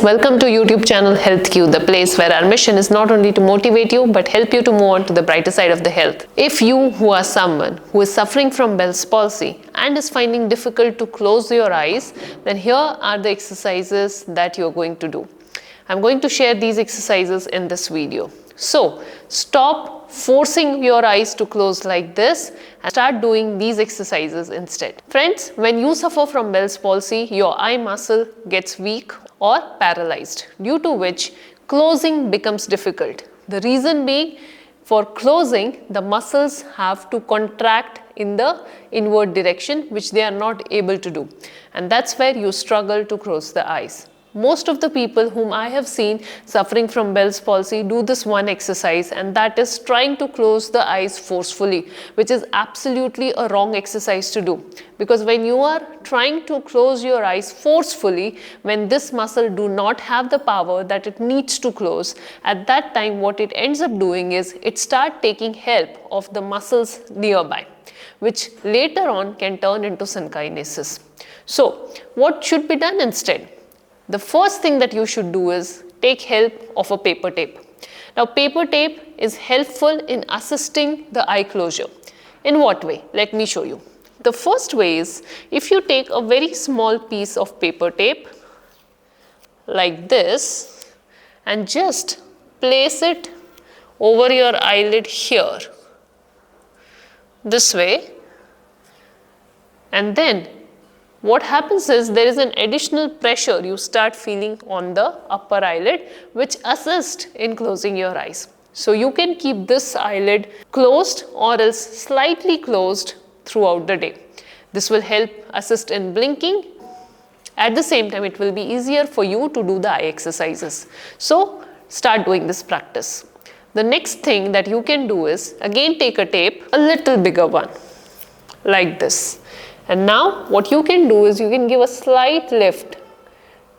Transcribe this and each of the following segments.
welcome to YouTube channel HealthQ, the place where our mission is not only to motivate you but help you to move on to the brighter side of the health. If you who are someone who is suffering from Bell's palsy and is finding difficult to close your eyes, then here are the exercises that you are going to do. I'm going to share these exercises in this video. So stop forcing your eyes to close like this and start doing these exercises instead. Friends, when you suffer from Bell's palsy, your eye muscle gets weak or paralyzed, due to which closing becomes difficult. The reason being, for closing, the muscles have to contract in the inward direction, which they are not able to do. And that's where you struggle to close the eyes. Most of the people whom I have seen suffering from Bell's palsy do this one exercise, and that is trying to close the eyes forcefully, which is absolutely a wrong exercise to do. Because when you are trying to close your eyes forcefully, when this muscle do not have the power that it needs to close, at that time what it ends up doing is it start taking help of the muscles nearby, which later on can turn into synkinesis. So what should be done instead? The first thing that you should do is take help of a paper tape. Now, paper tape is helpful in assisting the eye closure. In what way? Let me show you. The first way is, if you take a very small piece of paper tape like this and just place it over your eyelid here, this way, and then what happens is there is an additional pressure you start feeling on the upper eyelid, which assists in closing your eyes. So you can keep this eyelid closed or else slightly closed throughout the day. This will help assist in blinking. At the same time, it will be easier for you to do the eye exercises. So start doing this practice. The next thing that you can do is again take a tape, a little bigger one, like this. And now what you can do is you can give a slight lift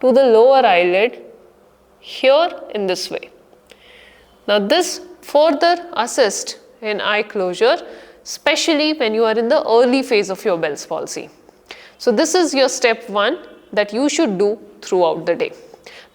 to the lower eyelid here in this way. Now this further assists in eye closure, especially when you are in the early phase of your Bell's palsy. So this is your step 1 that you should do throughout the day.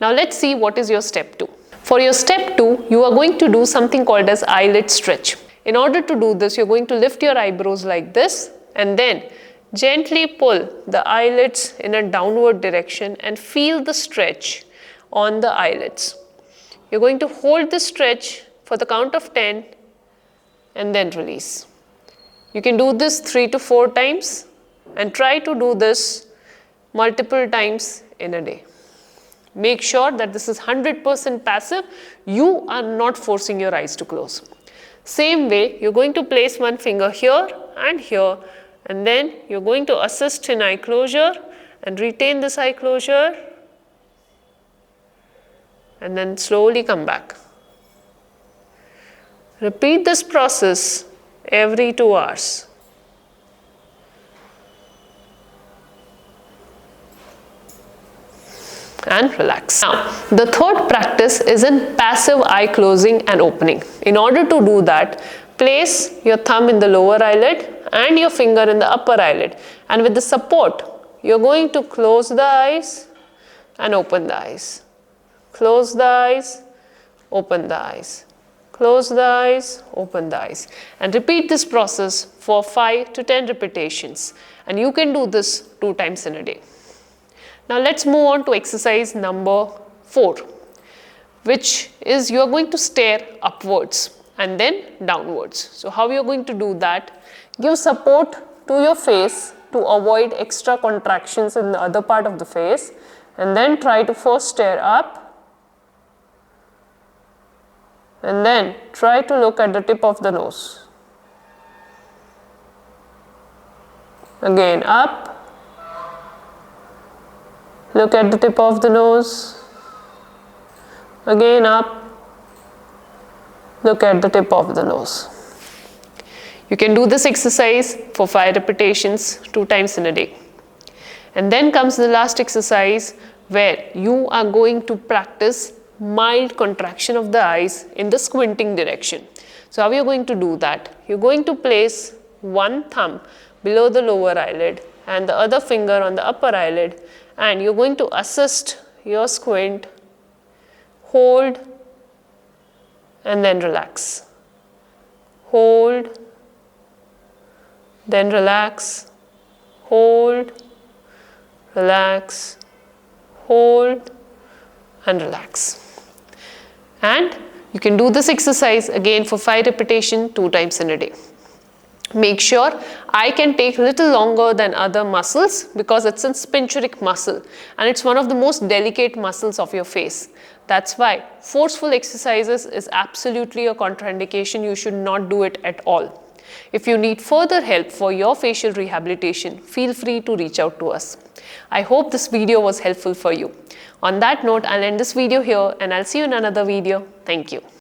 Now let's see what is your step 2. For your step 2, you are going to do something called as eyelid stretch. In order to do this, you're going to lift your eyebrows like this and then gently pull the eyelids in a downward direction and feel the stretch on the eyelids. You're going to hold the stretch for the count of 10 and then release. You can do this 3 to 4 times and try to do this multiple times in a day. Make sure that this is 100% passive. You are not forcing your eyes to close. Same way, you're going to place one finger here and here, and then you're going to assist in eye closure and retain this eye closure and then slowly come back. Repeat this process every 2 hours. And relax. Now, the third practice is in passive eye closing and opening. In order to do that, place your thumb in the lower eyelid and your finger in the upper eyelid, and with the support you're going to close the eyes and open the eyes, close the eyes, open the eyes, close the eyes, open the eyes, and repeat this process for 5 to 10 repetitions, and you can do this 2 times in a day. Now let's move on to exercise number 4, which is you are going to stare upwards and then downwards. So how you are going to do that? Give support to your face to avoid extra contractions in the other part of the face, and then try to first stare up and then try to look at the tip of the nose. Again up, look at the tip of the nose, again up, look at the tip of the nose. You can do this exercise for 5 repetitions 2 times in a day. And then comes the last exercise where you are going to practice mild contraction of the eyes in the squinting direction. So how are you going to do that? You're going to place one thumb below the lower eyelid and the other finger on the upper eyelid, and you're going to assist your squint hold, and then relax. Hold, then relax, hold, relax, hold, and relax. And you can do this exercise again for 5 repetitions 2 times in a day. Make sure eye can take a little longer than other muscles because it's a sphincteric muscle and it's one of the most delicate muscles of your face. That's why forceful exercises is absolutely a contraindication. You should not do it at all. If you need further help for your facial rehabilitation, feel free to reach out to us. I hope this video was helpful for you. On that note, I'll end this video here and I'll see you in another video. Thank you.